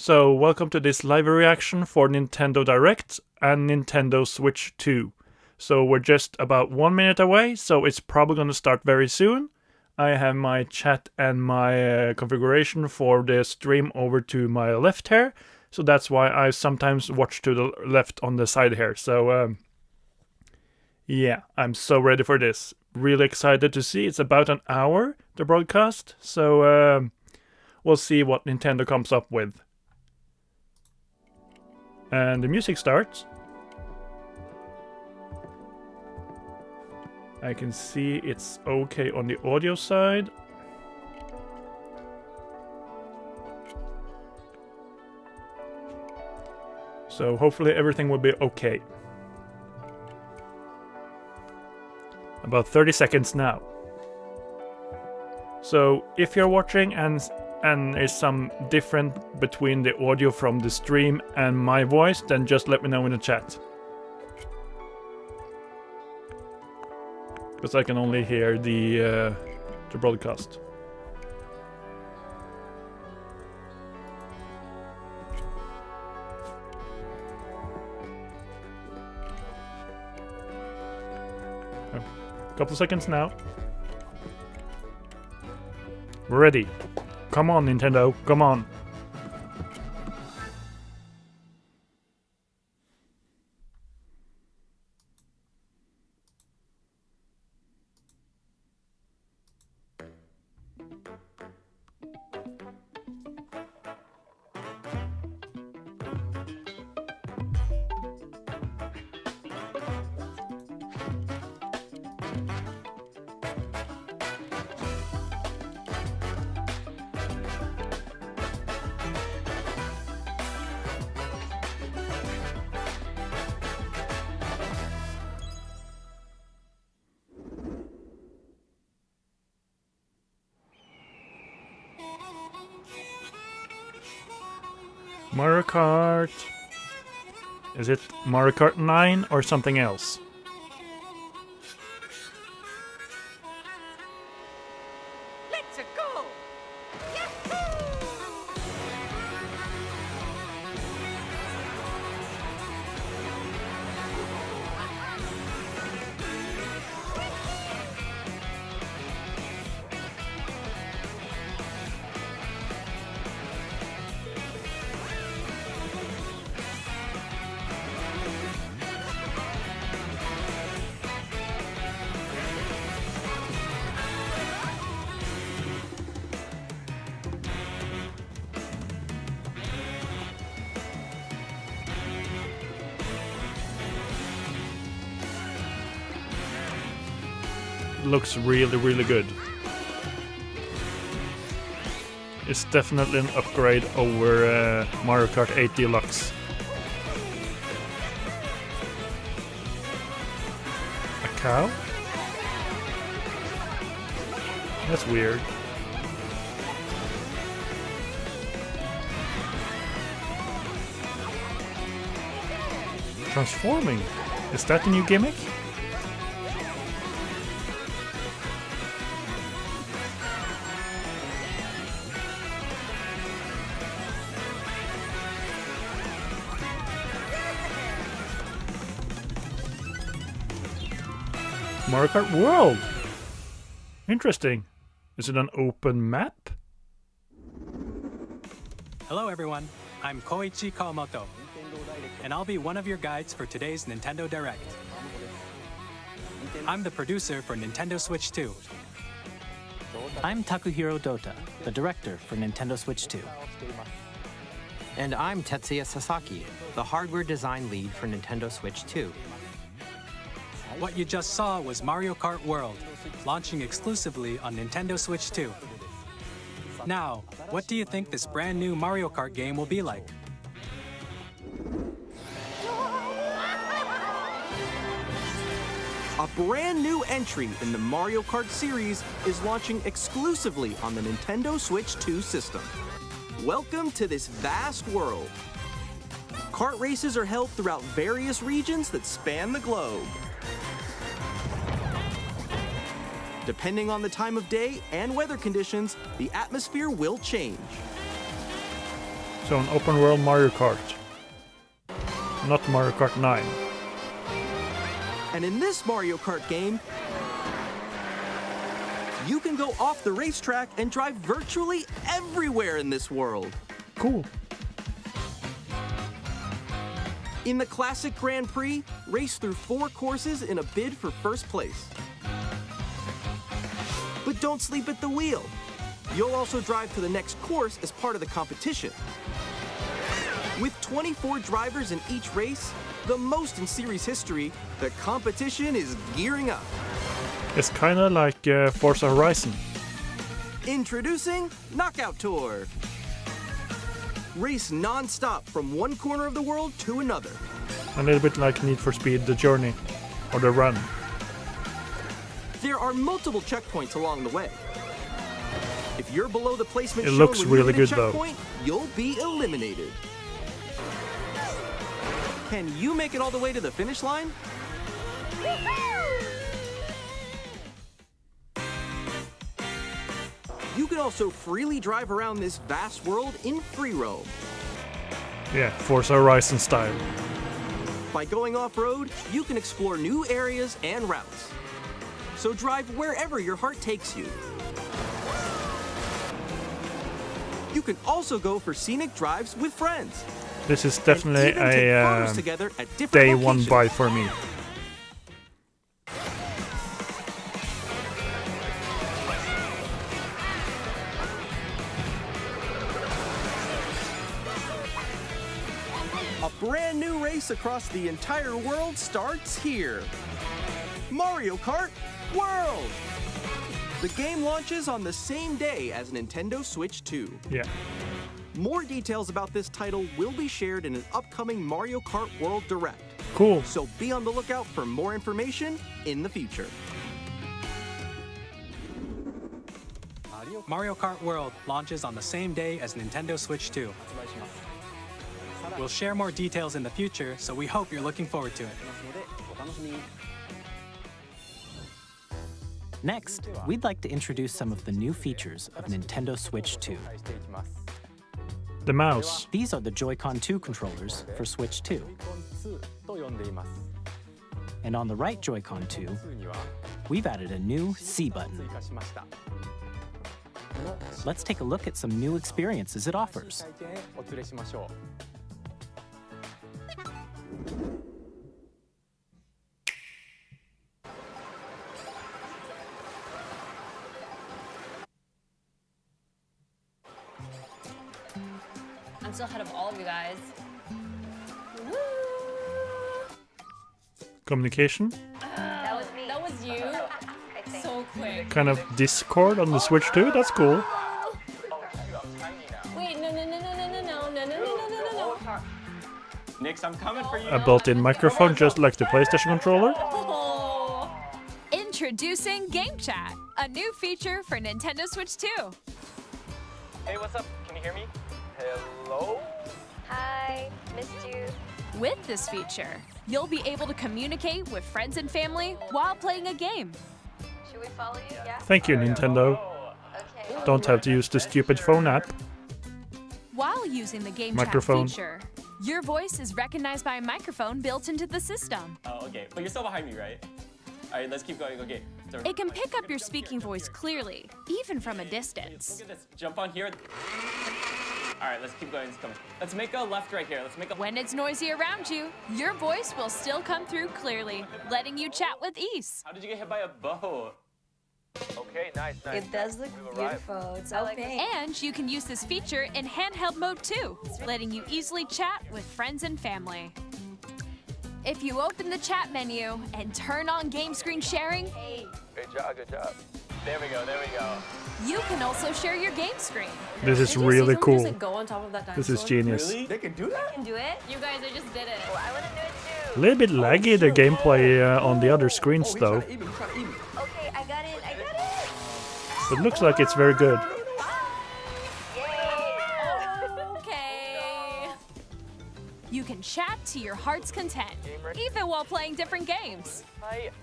So welcome to this live reaction for Nintendo Direct and Nintendo Switch 2. So we're just about 1 minute away, so it's probably going to start very soon. I have my chat and my configuration for the stream over to my left here, so that's why I sometimes watch to the left on the side here. So yeah, I'm so ready for this. Really excited to see. It's about an hour, the broadcast, so we'll see what Nintendo comes up with. And the music starts. I can see it's okay on the audio side. So hopefully everything will be okay. About 30 seconds now. So if you're watching and there's some different between the audio from the stream and my voice, then just let me know in the chat. Because I can only hear the broadcast. Couple seconds now. We're ready. Come on, Nintendo, come on. Mario Kart. Is it Mario Kart 9 or something else? Let's go! Looks really good. It's definitely an upgrade over Mario Kart 8 Deluxe. A cow? That's weird. Transforming? Is that the new gimmick? Mario Kart World! Interesting. Is it an open map? Hello everyone, I'm Koichi Kawamoto, and I'll be one of your guides for today's Nintendo Direct. I'm the producer for Nintendo Switch 2. I'm Takuhiro Dota, the director for Nintendo Switch 2. And I'm Tetsuya Sasaki, the hardware design lead for Nintendo Switch 2. What you just saw was Mario Kart World, launching exclusively on Nintendo Switch 2. Now, what do you think this brand new Mario Kart game will be like? A brand new entry in the Mario Kart series is launching exclusively on the Nintendo Switch 2 system. Welcome to this vast world. Kart races are held throughout various regions that span the globe. Depending on the time of day and weather conditions, the atmosphere will change. So an open world Mario Kart. Not Mario Kart 9. And in this Mario Kart game, you can go off the racetrack and drive virtually everywhere in this world. Cool. In the classic Grand Prix, race through 4 courses in a bid for first place. But don't sleep at the wheel. You'll also drive to the next course as part of the competition. With 24 drivers in each race, the most in series history, the competition is gearing up. It's kinda like Forza Horizon. Introducing Knockout Tour. Race non-stop from one corner of the world to another. A little bit like Need for Speed, The Journey, or The Run. There are multiple checkpoints along the way. If you're below the placement It shown looks when you really hit a good, though. checkpoint, you'll be eliminated. Can you make it all the way to the finish line? You can also freely drive around this vast world in free roam. Yeah, Forza Horizon style. By going off-road, you can explore new areas and routes. So drive wherever your heart takes you. You can also go for scenic drives with friends. This is And definitely even take a photos together at different day one locations. buy for me. A brand new race across the entire world starts here. Mario Kart World! The game launches on the same day as Nintendo Switch 2. Yeah. More details about this title will be shared in an upcoming Mario Kart World Direct. Cool. So be on the lookout for more information in the future. Mario Kart World launches on the same day as Nintendo Switch 2. We'll share more details in the future, so we hope you're looking forward to it. Next, we'd like to introduce some of the new features of Nintendo Switch 2. The mouse. These are the Joy-Con 2 controllers for Switch 2. And on the right Joy-Con 2, we've added a new C button. Let's take a look at some new experiences it offers. I'm still ahead of all of you guys. Woo! Communication. That was me. That was you. So quick. Kind of Discord on the Switch 2. That's cool. Wait, no. Nix, I'm coming for you. A built-in microphone, just like the PlayStation controller. Oh. Introducing Game Chat, a new feature for Nintendo Switch 2. Hey, what's up? Can you hear me? Hello? Hi, missed you. With this feature, you'll be able to communicate with friends and family while playing a game. Should we follow you? Yeah. Thank you, Nintendo. Okay. Don't have to use the stupid phone app. While using the Game Microphone. Chat feature, your voice is recognized by a microphone built into the system. Oh, okay. But you're still behind me, right? All right, let's keep going. Okay. So, It can pick up your speaking voice clearly, even from a distance. look at this. Jump on here. All right, let's keep going. Let's make a left right here. Let's make a. When it's noisy around you, your voice will still come through clearly, letting you chat with ease. How did you get hit by a boat? Okay, nice. It does look beautiful. It's okay. And you can use this feature in handheld mode too, letting you easily chat with friends and family. If you open the chat menu and turn on game screen sharing, Good job. There we go. you can also share your game screen. This is Did you see really someone cool. Just, like, go on top of that This is dinosaur? genius. They can do that? Can do it? You guys, I just did it. Oh, I want to do it A little bit laggy, the gameplay on the other screens, though. too. Okay, I got it. It looks like it's very good. Okay. You can chat to your heart's content, even while playing different games.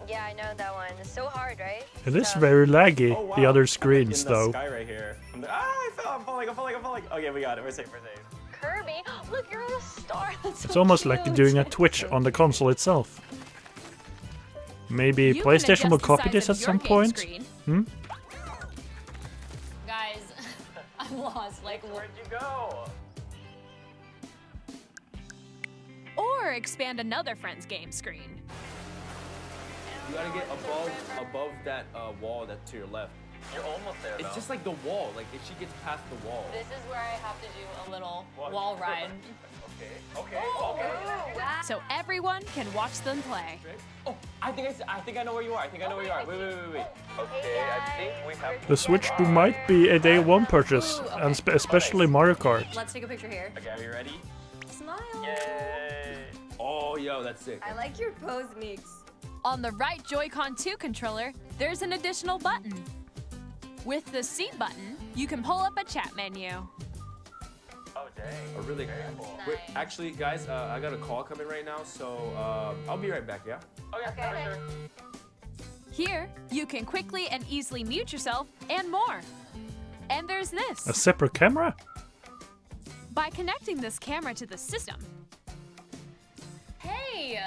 Yeah, I know that one. It's so hard, right? It is very laggy, Oh, wow. the other I'm, screens, in the though. sky right here. I fell. I'm falling. Okay, we got it. We're safe. Kirby. It's almost like doing a Twitch on the console itself. Maybe You can PlayStation will adjust the copy size this of at your some game point. screen. Hmm? Guys, I'm lost. Like, Where'd you go? Or expand another friend's game screen. You gotta get above that wall that's to your left. You're almost there, It's just like the wall. Like if she gets past the wall. this is where I have to do a little wall ride. Okay. So everyone can watch them play. Oh, I think I know where you are. I think I know where you are. Wait. Okay, I think we have. The Switch 2 might be a day one purchase, and especially Mario Kart. Let's take a picture here. Okay, are you ready? Smile. Yay! Oh, yo, that's sick. I like your pose, Meeks. On the right Joy-Con 2 controller, there's an additional button. With the C button, you can pull up a chat menu. Oh dang. Oh, really? Wait, actually, guys, I got a call coming right now, so I'll be right back. Yeah. Okay, for sure. Here, you can quickly and easily mute yourself and more. And there's A this. separate camera? By connecting this camera to the system, Hey.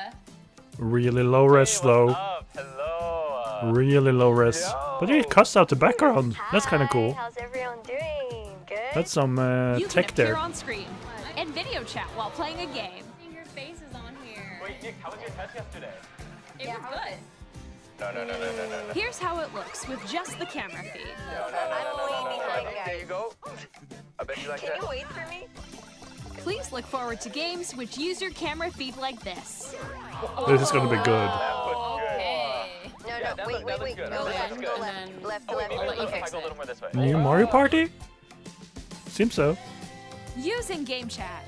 Really low res though. Up? Hello. Really low res. But it cuts out the background. That's kind of cool. How's everyone doing? Good? That's some you can tech appear there. on screen and video chat while playing a game. Your face is on here. Wait, Nick, how was your test yesterday? It was good. No. Here's how it looks with just the camera feed. I'm way behind, There guys. you go. I bet you like Can that. you wait for me? Please look forward to games which use your camera feed like this. This is gonna be good. Okay. No, wait. that looks good. Go That left, looks go good. left. Left, Oh, wait, left. let's Okay. go a little more this way. New Mario Party? Seems so. Using game chat.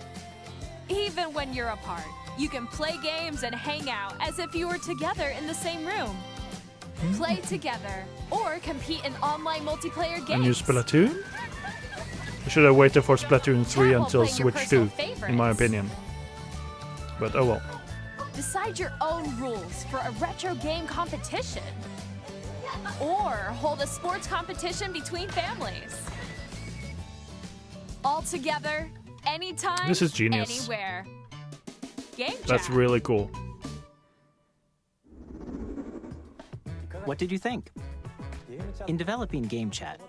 Even when you're apart, you can play games and hang out as if you were together in the same room. Play together or compete in online multiplayer games. And use Splatoon? I should have waited for Splatoon 3 While until playing your Switch 2, personal in my favorites. opinion. But oh well. Decide your own rules for a retro game competition. Or hold a sports competition between families. All together, anytime, This is genius. anywhere. Game That's chat. really cool. What did you think? In developing Game Chat,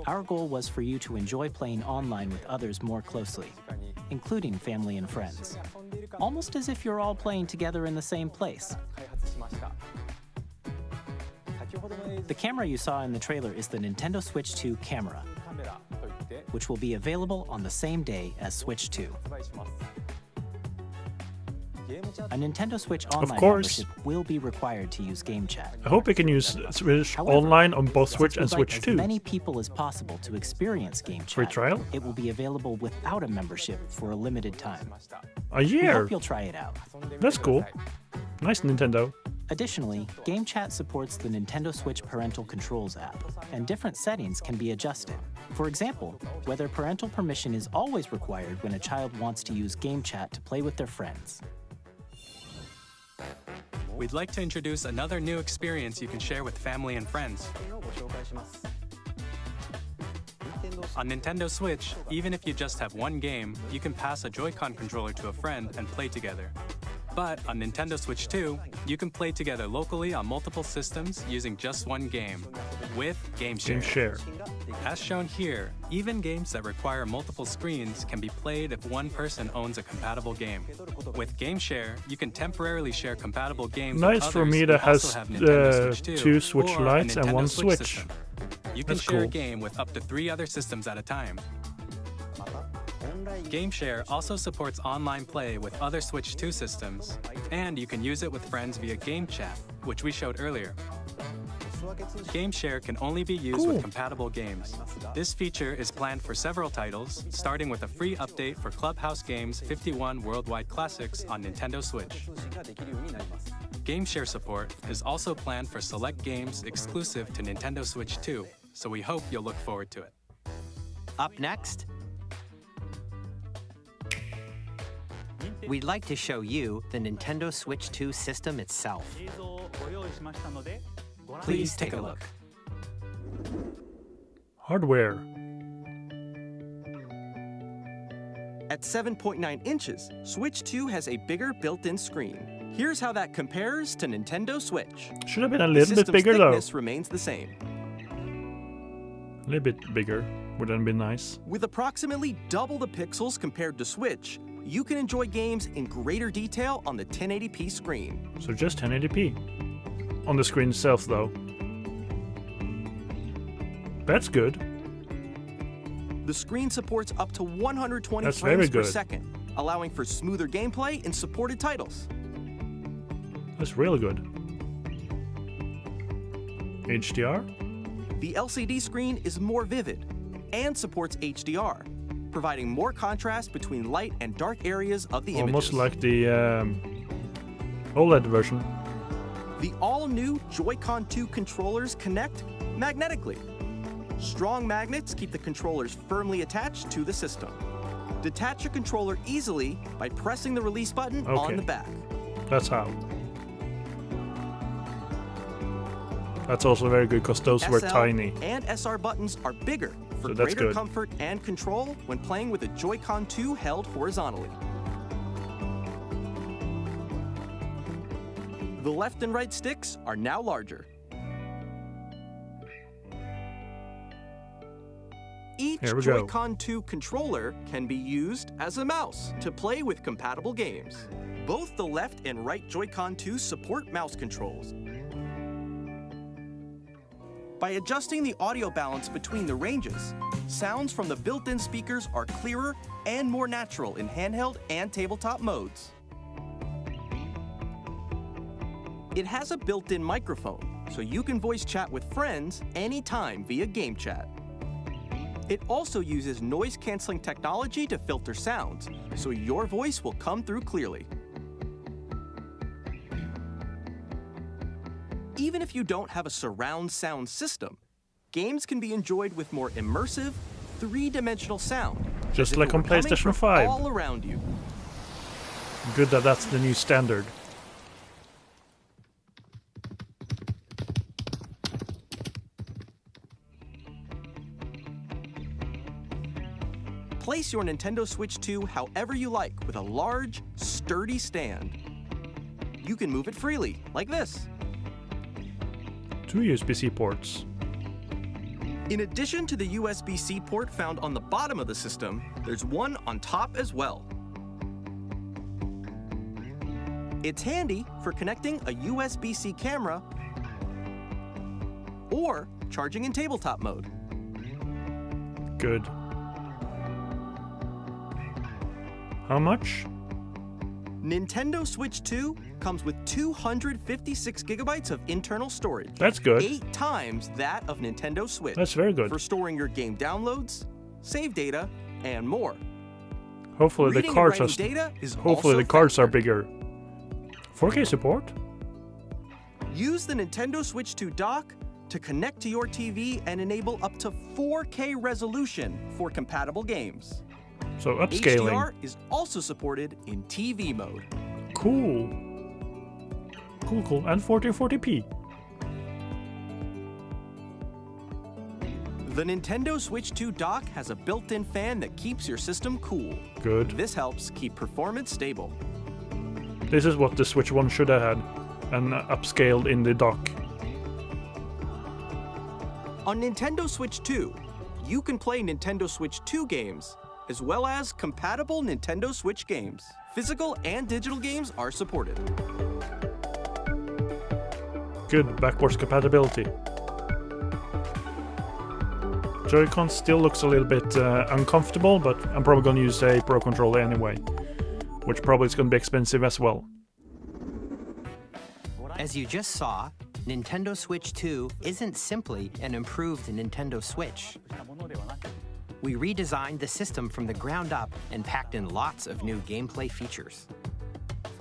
our goal was for you to enjoy playing online with others more closely, including family and friends, almost as if you're all playing together in the same place. The camera you saw in the trailer is the Nintendo Switch 2 camera, which will be available on the same day as Switch 2. A Nintendo Switch Online course. membership will be required to use Game Chat. I hope we can use Switch However, Online on both Switch and since we'd like Switch as 2. many people as possible to experience Game Chat. Free trial? It will be available without a membership for a limited time. A We year! hope you'll try it out. That's cool. Nice, Nintendo. Additionally, Game Chat supports the Nintendo Switch Parental Controls app, and different settings can be adjusted. For example, whether parental permission is always required when a child wants to use Game Chat to play with their friends. We'd like to introduce another new experience you can share with family and friends. On Nintendo Switch, even if you just have one game, you can pass a Joy-Con controller to a friend and play together. But on Nintendo Switch 2, you can play together locally on multiple systems using just one game, with Game Share. Game share. As shown here, even games that require multiple screens can be played if one person owns a compatible game. With Game Share, you can temporarily share compatible games Nice with for others me who that also has have Nintendo Switch 2 two Switch or a Lites and Nintendo one Switch Switch. system. You can That's share a cool. game with up to 3 other systems at a time. Game Share also supports online play with other Switch 2 systems, and you can use it with friends via Game Chat, which we showed earlier. Game Share can only be used Cool. with compatible games. This feature is planned for several titles, starting with a free update for Clubhouse Games 51 Worldwide Classics on Nintendo Switch. Game Share support is also planned for select games exclusive to Nintendo Switch 2, so we hope you'll look forward to it. Up next, we'd like to show you the Nintendo Switch 2 system itself. Please take a look. Hardware. At 7.9 inches, Switch 2 has a bigger built-in screen. Here's how that compares to Nintendo Switch. Should have been a The little bit system's bigger though. thickness remains the same. A little bit bigger would have been nice. With approximately double the pixels compared to Switch, you can enjoy games in greater detail on the 1080p screen. So just 1080p. On the screen itself though. That's good. The screen supports up to 120 That's very frames per good. second, allowing for smoother gameplay in supported titles. That's really good. HDR? The LCD screen is more vivid and supports HDR, providing more contrast between light and dark areas of the Almost images. like the OLED version. The all-new Joy-Con 2 controllers connect magnetically. Strong magnets keep the controllers firmly attached to the system. Detach your controller easily by pressing the release button on Okay. the back. That's how. That's also very good because those were SL tiny. and SR buttons are bigger for So that's greater good. comfort and control when playing with a Joy-Con 2 held horizontally. The left and right sticks are now larger. Each Here we go. Joy-Con 2 controller can be used as a mouse to play with compatible games. Both the left and right Joy-Con 2 support mouse controls. By adjusting the audio balance between the ranges, sounds from the built-in speakers are clearer and more natural in handheld and tabletop modes. It has a built-in microphone, so you can voice chat with friends anytime via game chat. It also uses noise-canceling technology to filter sounds, so your voice will come through clearly. Even if you don't have a surround sound system, games can be enjoyed with more immersive, three-dimensional sound. Just as if like it on were coming PlayStation from 5. all around you. Good that that's the new standard. Place your Nintendo Switch 2 however you like with a large, sturdy stand. You can move it freely, like this. 2 USB-C ports. In addition to the USB-C port found on the bottom of the system, there's one on top as well. It's handy for connecting a USB-C camera or charging in tabletop mode. Good. How much? Nintendo Switch 2 comes with 256 gigabytes of internal storage. That's good. 8 times that of Nintendo Switch. That's very good. For storing your game downloads, save data, and more. Hopefully the Reading and cards are writing data is hopefully also the cards are faster. bigger. 4K support? Use the Nintendo Switch 2 dock to connect to your TV and enable up to 4K resolution for compatible games. So upscaling. HDR is also supported in TV mode. Cool. Cool. And 1440p. The Nintendo Switch 2 dock has a built-in fan that keeps your system cool. Good. This helps keep performance stable. This is what the Switch 1 should have had. And upscaled in the dock. On Nintendo Switch 2, you can play Nintendo Switch 2 games, as well as compatible Nintendo Switch games. Physical and digital games are supported. Good backwards compatibility. Joy-Con still looks a little bit uncomfortable, but I'm probably gonna use a Pro Controller anyway. Which probably is gonna be expensive as well. As you just saw, Nintendo Switch 2 isn't simply an improved Nintendo Switch. We redesigned the system from the ground up and packed in lots of new gameplay features.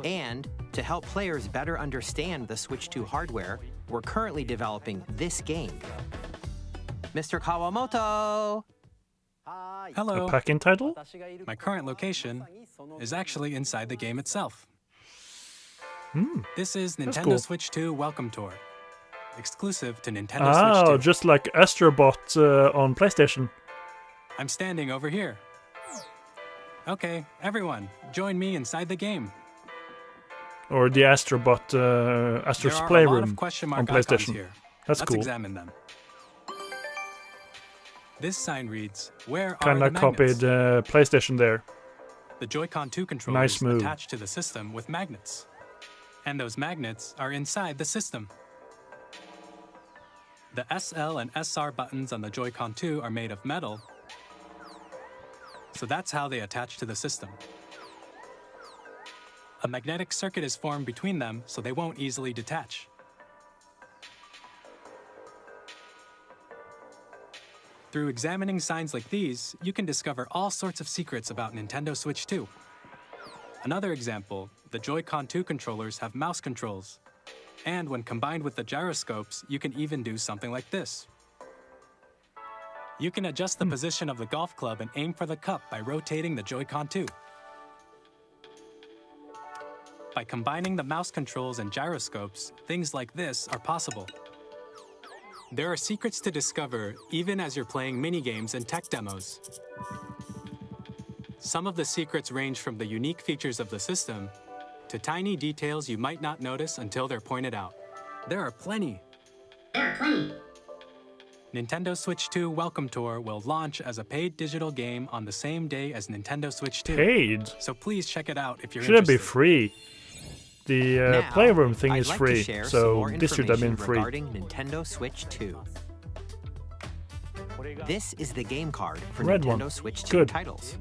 And to help players better understand the Switch 2 hardware, we're currently developing this game. Mr. Kawamoto! Hello. A pack-in title? My current location is actually inside the game itself. This is Nintendo cool. Switch 2 Welcome Tour, exclusive to Nintendo Oh, Switch 2. just like Astrobot on PlayStation. I'm standing over here. Okay, everyone, join me inside the game. Or the Astrobot, Astro's There are a lot Playroom of question on mark icons PlayStation. here. That's Let's cool. examine them. This sign reads, "Where are Kinda the copied magnets?" PlayStation there. The Joy-Con 2 Nice controllers move. attached to the system with magnets. And those magnets are inside the system. The SL and SR buttons on the Joy-Con 2 are made of metal, so that's how they attach to the system. A magnetic circuit is formed between them, so they won't easily detach. Through examining signs like these, you can discover all sorts of secrets about Nintendo Switch 2. Another example, the Joy-Con 2 controllers have mouse controls. And when combined with the gyroscopes, you can even do something like this. You can adjust the position of the golf club and aim for the cup by rotating the Joy-Con 2. By combining the mouse controls and gyroscopes, things like this are possible. There are secrets to discover even as you're playing minigames and tech demos. Some of the secrets range from the unique features of the system to tiny details you might not notice until they're pointed out. There are plenty. Nintendo Switch 2 Welcome Tour will launch as a paid digital game on the same day as Nintendo Switch 2. Paid? So please check it out if you're Should it interested. be free? The Now, Playroom thing I'd is like free, to share some so more this should have been information free. regarding Nintendo Switch 2. This is the game card for Red Nintendo one. Switch 2 Good. titles.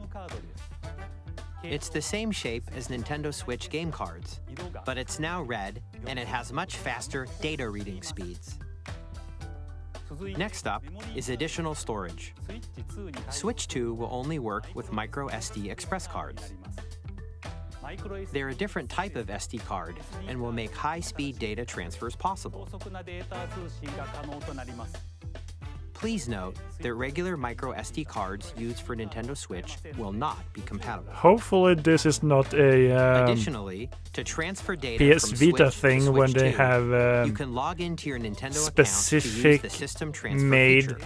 It's the same shape as Nintendo Switch game cards, but it's now red and it has much faster data reading speeds. Next up is additional storage. Switch 2 will only work with micro SD express cards. They're a different type of SD card and will make high-speed data transfers possible. Please note that regular micro SD cards used for Nintendo Switch will not be compatible. Hopefully this is not a Additionally, to transfer data PS from Vita Switch to thing Switch when they 2, have you can log into your Nintendo specific account to use the system transfer made feature.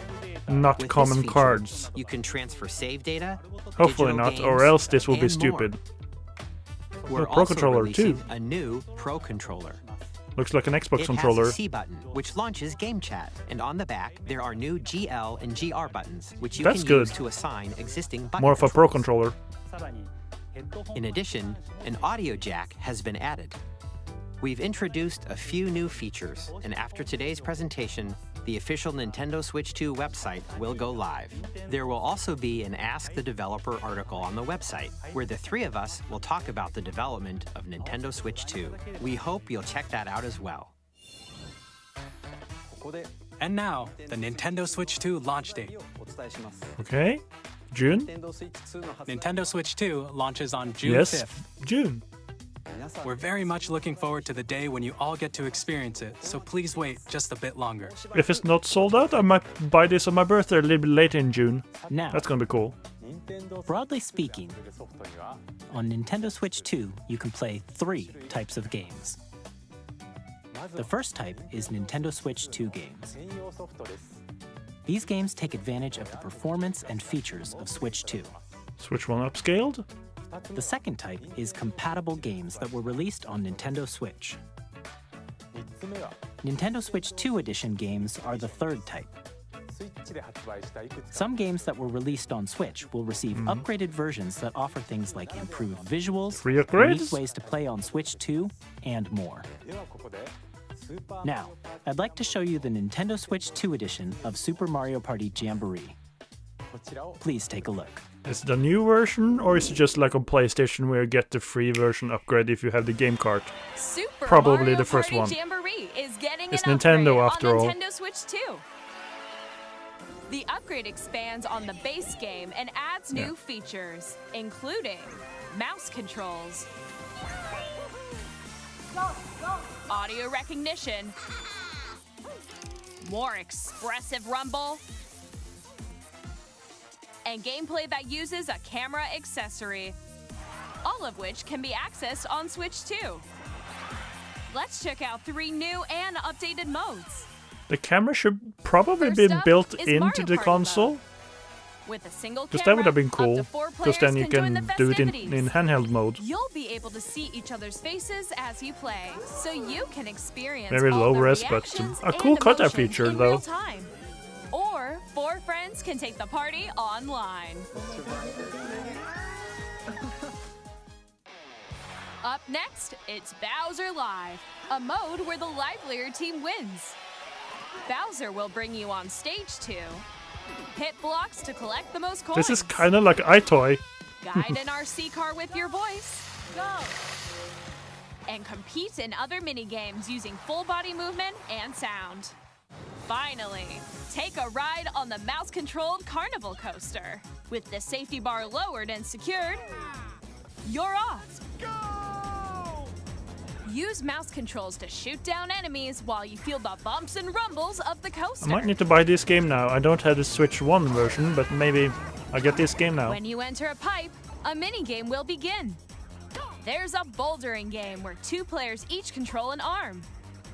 not With common this feature, cards. You can transfer save data, Hopefully digital not, or games, else this will be and more. stupid. We're Pro also controller releasing too. a new Pro controller. Looks like an Xbox It controller. has a C button, which launches Game Chat, and on the back there are new GL and GR buttons, which you That's can good. use to assign existing button More of a Pro controls. controller. In addition, an audio jack has been added. We've introduced a few new features, and after today's presentation, the official Nintendo Switch 2 website will go live. There will also be an Ask the Developer article on the website, where the three of us will talk about the development of Nintendo Switch 2. We hope you'll check that out as well. And now, the Nintendo Switch 2 launch date. Okay, June? Nintendo Switch 2 launches on June Yes, 5th. June. We're very much looking forward to the day when you all get to experience it, so please wait just a bit longer. If it's not sold out, I might buy this on my birthday a little bit later in June. Now, That's gonna be cool. broadly speaking, on Nintendo Switch 2, you can play 3 types of games. The first type is Nintendo Switch 2 games. These games take advantage of the performance and features of Switch 2. Switch 1 upscaled? The second type is compatible games that were released on Nintendo Switch. Nintendo Switch 2 Edition games are the third type. Some games that were released on Switch will receive upgraded versions that offer things like improved visuals, Free unique upgrades? ways to play on Switch 2, and more. Now, I'd like to show you the Nintendo Switch 2 edition of Super Mario Party Jamboree. Please take a look. Is it a new version, or is it just like on PlayStation where you get the free version upgrade if you have the game card? Super Probably Mario the first Party one. Jamboree is getting It's an Nintendo upgrade after all. on Nintendo Switch 2. The upgrade expands on the base game and adds new features, including mouse controls, audio recognition, more expressive rumble, and gameplay that uses a camera accessory, all of which can be accessed on Switch 2. Let's check out 3 new and updated modes. The camera should probably First be up built is into Mario the Party console. mode. With a single Because camera, that would have been up cool. to 4 Because players then you join the can do it festivities. in handheld mode. You'll be able to see each other's faces as you play, so you can experience Very all low the res, but reactions a cool and cutout emotions feature, in though. real time. Or 4 friends can take the party online. Up next, it's Bowser Live, a mode where the livelier team wins. Bowser will bring you on stage 2. Hit blocks to collect the most coins. This is kind of like iToy. Guide an RC car with your voice. Go! And compete in other mini-games using full body movement and sound. Finally, take a ride on the mouse-controlled carnival coaster. With the safety bar lowered and secured, you're off. Go! Use mouse controls to shoot down enemies while you feel the bumps and rumbles of the coaster. I might need to buy this game now. I don't have the Switch 1 version, but maybe I'll get this game now. When you enter a pipe, a mini-game will begin. There's a bouldering game where 2 players each control an arm.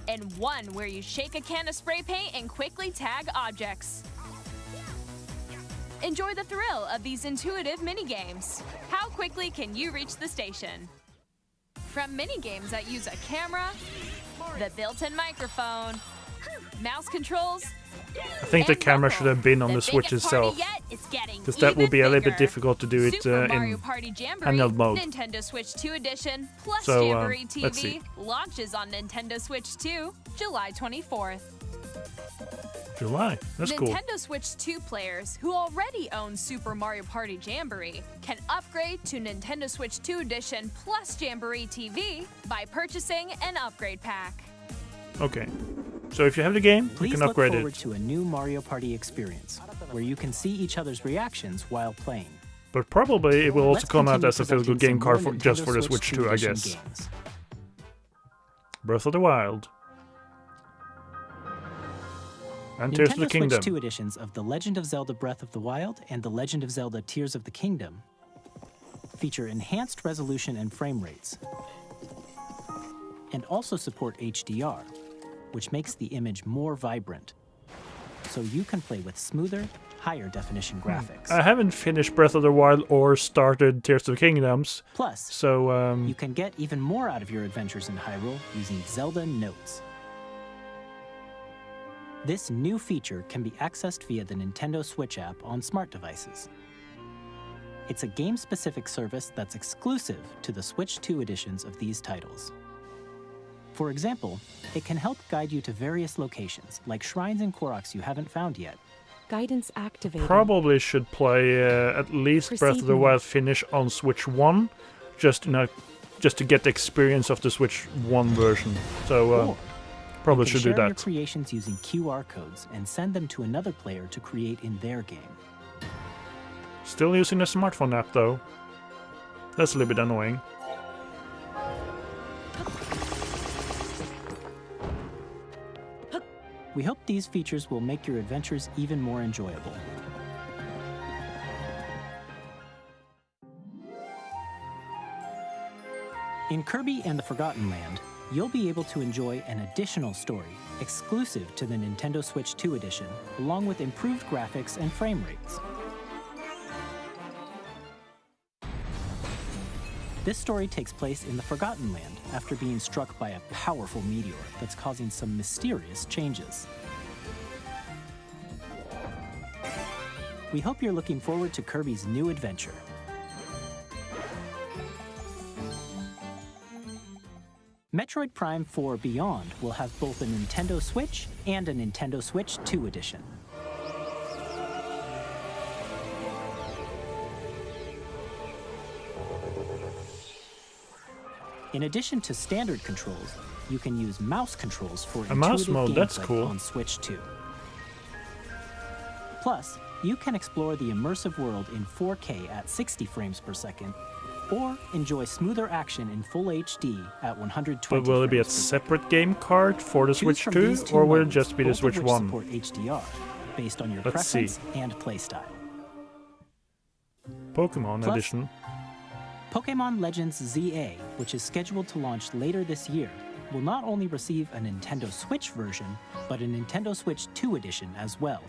And one where you shake a can of spray paint and quickly tag objects. Enjoy the thrill of these intuitive mini-games. How quickly can you reach the station? From mini-games that use a camera, the built-in microphone, mouse controls, I think the camera should have been on the Switch itself. Because that would be a little bit difficult to do it Super in Mario Party Jamboree, handheld mode. Nintendo Switch 2 Edition, plus So, Jamboree let's see. TV launches on Nintendo Switch 2, July 24th. July. That's cool. Nintendo Switch 2 players who already own Super Mario Party Jamboree can upgrade to Nintendo Switch 2 Edition plus Jamboree TV by purchasing an upgrade pack. Okay. So if you have the game, Please you can look upgrade forward it. to a new Mario Party experience, where you can see each other's reactions while playing. But probably it will also Let's come out continue as a physical presenting game some card more just Nintendo for the Switch 2, I Edition guess. games. Breath of the Wild. And Tears of the Nintendo Kingdom. Switch 2 editions of The Legend of Zelda Breath of the Wild and The Legend of Zelda Tears of the Kingdom feature enhanced resolution and frame rates, and also support HDR, which makes the image more vibrant, so you can play with smoother, higher definition graphics. I haven't finished Breath of the Wild or started Tears of the Kingdoms. Plus, So, you can get even more out of your adventures in Hyrule using Zelda Notes. This new feature can be accessed via the Nintendo Switch app on smart devices. It's a game-specific service that's exclusive to the Switch 2 editions of these titles. For example, it can help guide you to various locations, like shrines and Koroks you haven't found yet. Guidance activated. probably should play at least Breath of the Proceed. Wild finish on Switch 1, just to get the experience of the Switch 1 version. So, Or probably you can should do share your that. creations using QR codes and send them to another player to create in their game. Still using the smartphone app, though. That's a little bit annoying. We hope these features will make your adventures even more enjoyable. In Kirby and the Forgotten Land, you'll be able to enjoy an additional story exclusive to the Nintendo Switch 2 edition, along with improved graphics and frame rates. This story takes place in the Forgotten Land after being struck by a powerful meteor that's causing some mysterious changes. We hope you're looking forward to Kirby's new adventure. Metroid Prime 4 Beyond will have both a Nintendo Switch and a Nintendo Switch 2 edition. In addition to standard controls, you can use mouse controls for A mouse intuitive mode, that's gameplay cool. on Switch 2. Plus, you can explore the immersive world in 4K at 60 frames per second, or enjoy smoother action in full HD at 120 But will it be a frames per separate game card for the Choose Switch from 2, these two or will it modes, just be the both of Switch which 1? support HDR, based on your Let's see. preference and playstyle. Pokemon Plus- Edition. Pokemon Legends ZA, which is scheduled to launch later this year, will not only receive a Nintendo Switch version, but a Nintendo Switch 2 edition as well.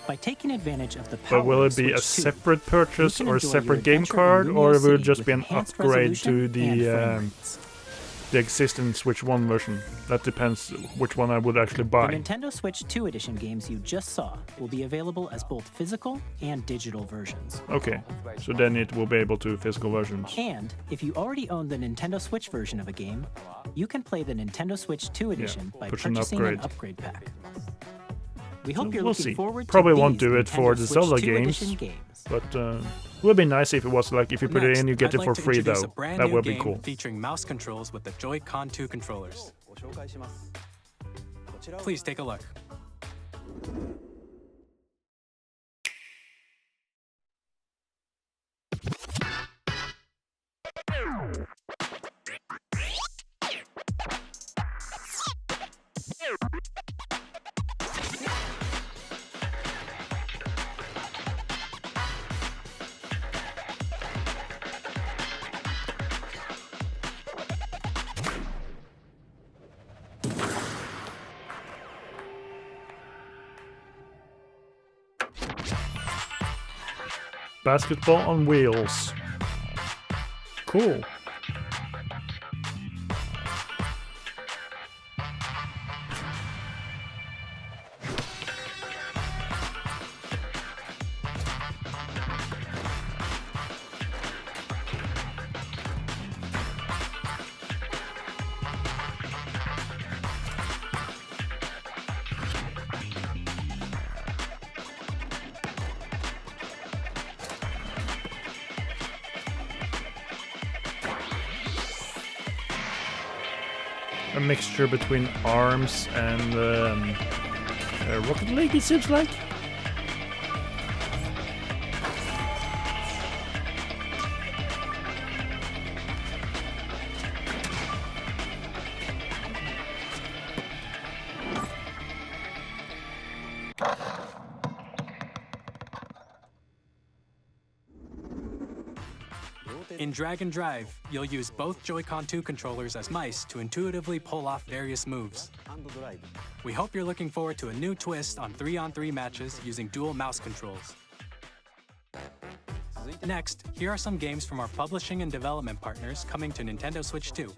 By taking advantage of the But power will of it be a Switch 2, separate purchase you can or a enjoy your separate game adventure in card, Lumio or will it City just with be an enhanced upgrade to resolution and the frame rates. the existing Switch 1 version? That depends which one I would actually The buy. Nintendo Switch 2 edition games you just saw will be available as both physical and digital versions. Okay, so then it will be able to physical versions. And if you already own the Nintendo Switch version of a game, you can play the Nintendo Switch 2 edition by push an purchasing upgrade. an upgrade pack. We hope you're We'll looking see. forward Probably to won't these do it for Nintendo the Switch Zelda 2 games, edition games. but it would be nice if it was like if you put it in, you get I'd it like for to free introduce though. a brand That new would be game cool. featuring mouse controls with the Joy-Con 2 controllers. Please take a look. Basketball on wheels. Cool. A mixture between ARMS and Rocket League, it seems like. In Drag and Drive, you'll use both Joy-Con 2 controllers as mice to intuitively pull off various moves. We hope you're looking forward to a new twist on 3-on-3 matches using dual mouse controls. Next, here are some games from our publishing and development partners coming to Nintendo Switch 2.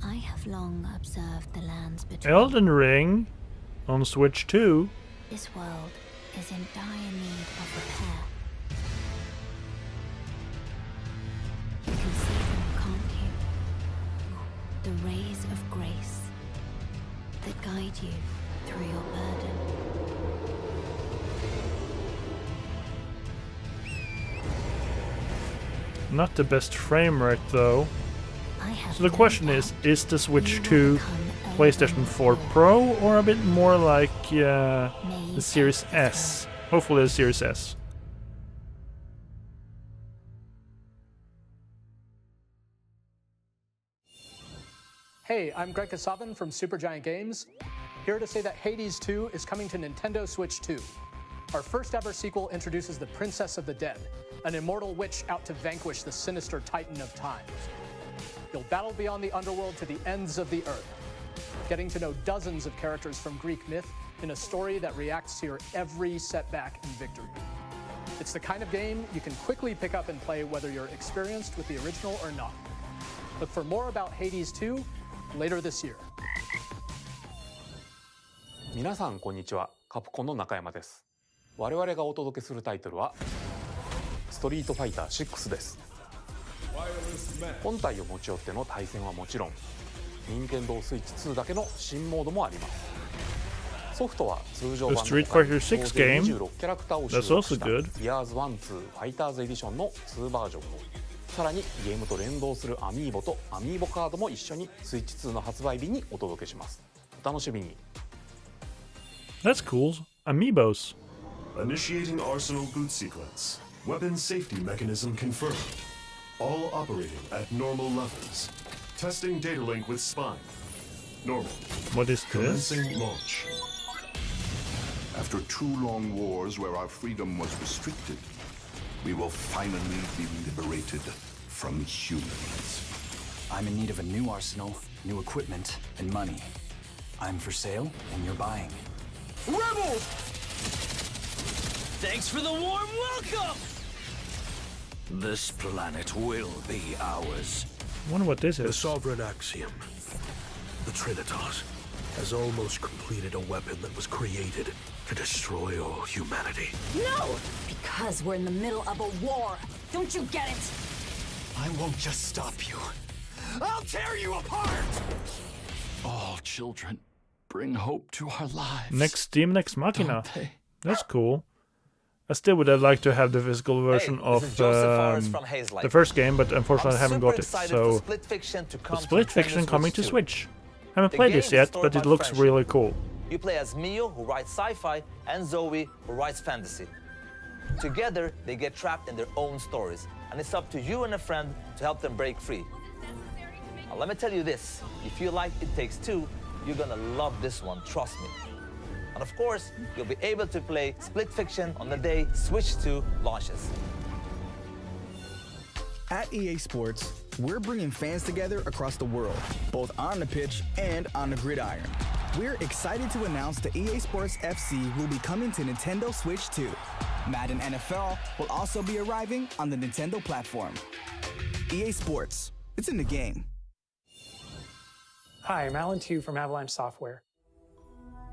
I have long observed the lands between. Elden Ring on Switch 2. This world is in dire need of repair. You can see them, can't you? The rays of grace that guide you through your burden. Not the best frame rate though. I have So the question is the Switch 2 PlayStation 4 Pro or a bit more like the Series S? Hopefully the Series S. Hey, I'm Greg Kasavin from Supergiant Games, here to say that Hades 2 is coming to Nintendo Switch 2. Our first ever sequel introduces the Princess of the Dead, an immortal witch out to vanquish the sinister Titan of Time. You'll battle beyond the underworld to the ends of the earth, getting to know dozens of characters from Greek myth in a story that reacts to your every setback and victory. It's the kind of game you can quickly pick up and play whether you're experienced with the original or not. Look for more about Hades 2 later this year. 皆さんこんにちは、カプコンの中山です。我々がお届けするタイトルはストリートファイター6です。本体を持ち寄っての対戦はもちろん、任天堂スイッチ2だけの新モードもあります。ソフトは通常版の他に総勢26キャラクターを収録した Years 1-2 Fighters Edition の2バージョンを、さらにゲームと連動するアミーボとアミーボカードも一緒にスイッチ2の発売日にお届けします。お楽しみに。That's cool. Amiibos. Initiating Arsenal boot sequence. Weapon safety mechanism confirmed. All operating at normal levels. Testing data link with spine. Normal. What is this? Commencing launch. After 2 long wars where our freedom was restricted, we will finally be liberated from humans. I'm in need of a new arsenal, new equipment, and money. I'm for sale, and you're buying. Rebels! Thanks for the warm welcome! This planet will be ours. I wonder what this The is. Sovereign Axiom, the Trinitas, has almost completed a weapon that was created to destroy all humanity. No! Because we're in the middle of a war. Don't you get it? I won't just stop you. I'll tear you apart! All children bring hope to our lives. Next Steam Next Machina. That's cool. I still would have liked to have the physical version of the first game, but unfortunately I haven't got it. So, Split Fiction coming to Switch. I haven't played this yet, but it looks really cool. You play as Mio, who writes sci-fi, and Zoe, who writes fantasy. Together, they get trapped in their own stories, and it's up to you and a friend to help them break free. Now, let me tell you this, if you like It Takes Two, you're gonna love this one, trust me. And of course, you'll be able to play Split Fiction on the day Switch 2 launches. At EA Sports, we're bringing fans together across the world, both on the pitch and on the gridiron. We're excited to announce that EA Sports FC will be coming to Nintendo Switch 2. Madden NFL will also be arriving on the Nintendo platform. EA Sports, it's in the game. Hi, I'm Alan Tu from Avalanche Software.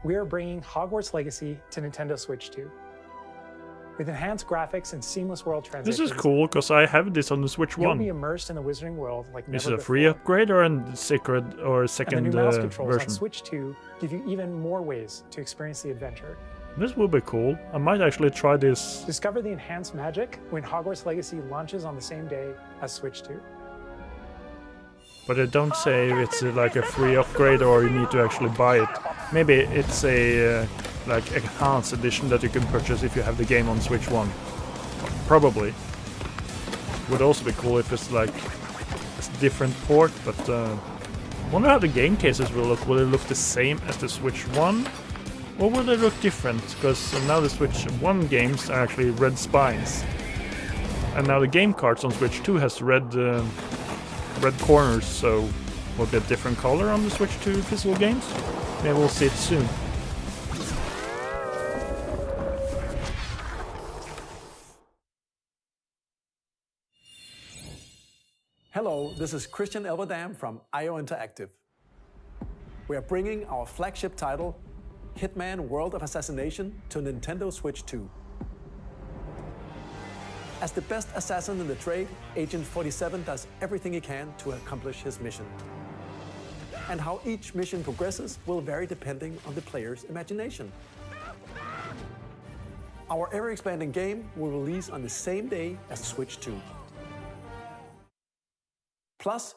We are bringing Hogwarts Legacy to Nintendo Switch 2. With enhanced graphics and seamless world transitions, This is cool, because I have this on the Switch you'll 1. be immersed in the Wizarding world like never Is it a before. free upgrade or a secret or a second And the new mouse controls version? on Switch 2 give you even more ways to experience the adventure. This will be cool. I might actually try this. Discover the enhanced magic when Hogwarts Legacy launches on the same day as Switch 2. But I don't say if it's like a free upgrade or you need to actually buy it. Maybe it's a like enhanced edition that you can purchase if you have the game on Switch 1. Probably. Would also be cool if it's like a different port, but wonder how the game cases will look. Will it look the same as the Switch 1? Or will they look different? Because now the Switch 1 games are actually red spines. And now the game cards on Switch 2 has red corners, so will it be a different color on the Switch 2 physical games? Maybe we'll see it soon. Hello, this is Christian Elverdam from IO Interactive. We are bringing our flagship title, Hitman World of Assassination, to Nintendo Switch 2. As the best assassin in the trade, Agent 47 does everything he can to accomplish his mission. And how each mission progresses will vary depending on the player's imagination. Our ever-expanding game will release on the same day as Switch 2. Plus,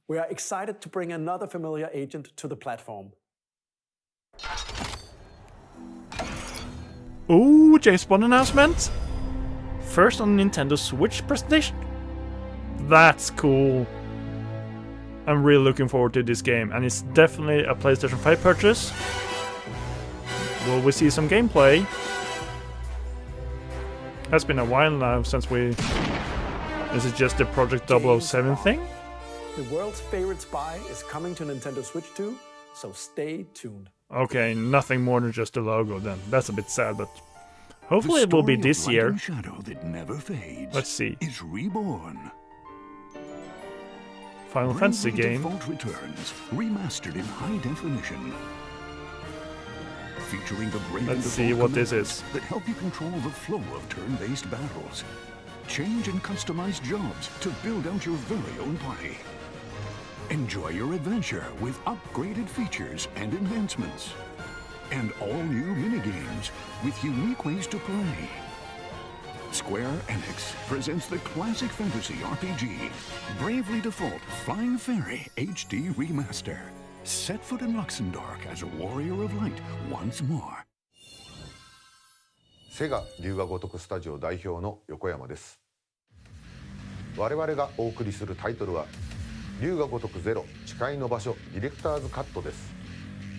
we are excited to bring another familiar agent to the platform. Ooh, James Bond announcement! First on Nintendo Switch presentation? That's cool. I'm really looking forward to this game, and it's definitely a PlayStation 5 purchase. Will we see some gameplay? It's been a while now since we... Is it just the Project 007 thing? The world's favorite spy is coming to Nintendo Switch 2, so stay tuned. Okay, nothing more than just a logo then. That's a bit sad, but hopefully it will be this year. Shadow that never fades. Let's see. Is reborn. Final Fantasy game. Default returns, remastered in high definition. Featuring the brand Let's see what this is. that help you control the flow of turn-based battles. Change and customize jobs to build out your very own party. Enjoy your adventure with upgraded features and enhancements. And all new minigames with unique ways to play. Square Enix presents the classic fantasy RPG, Bravely Default Flying Fairy HD Remaster. Set foot in Luxembourg as a warrior of light once more. セガ龍が如くスタジオ代表の横山です。我々がお送りするタイトルは龍が如くゼロ誓いの場所ディレクターズカットです。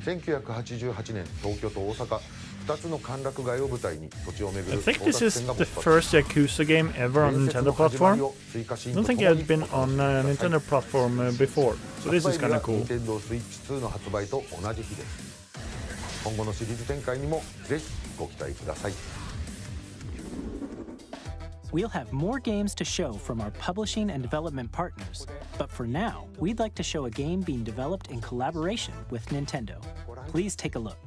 1988年東京と大阪2つの歓楽街を舞台に土地を巡 I る think 争 this 奪 is 戦が the 勃発。 first Yakuza game ever on 伝説 Nintendo の始まり platform. を追加シ I ーン don't と think と it も had に been お楽しみ on ください。 Nintendo platform before, so this is 発売 kind 日 of は cool. Nintendo Switch 2の発売と同じ日です。今後のシリーズ展開にもぜひご期待ください。 We'll have more games to show from our publishing and development partners, but for now, we'd like to show a game being developed in collaboration with Nintendo. Please take a look.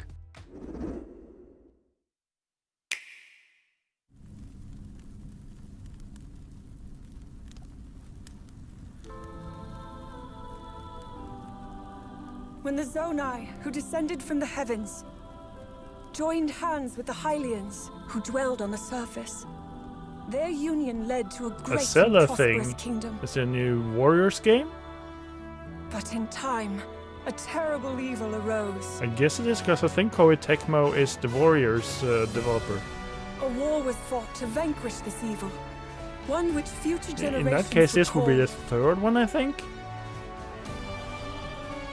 When the Zonai, who descended from the heavens, joined hands with the Hylians, who dwelled on the surface, their union led to a A great and Zelda prosperous thing. kingdom. It's a new Warriors game? But in time, a terrible evil arose. I guess it is because I think Koei Tecmo is the Warriors developer. A war was fought to vanquish this evil, one which future generations In that case, would this will be call the third one, I think.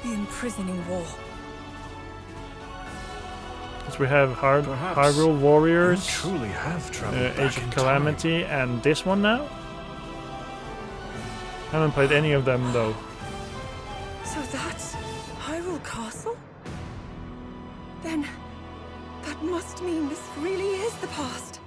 the imprisoning war. Because we have Hyrule Warriors, truly have traveled Age of Calamity, and this one now. Haven't played any of them though. So that's Hyrule Castle? Then that must mean this really is the past.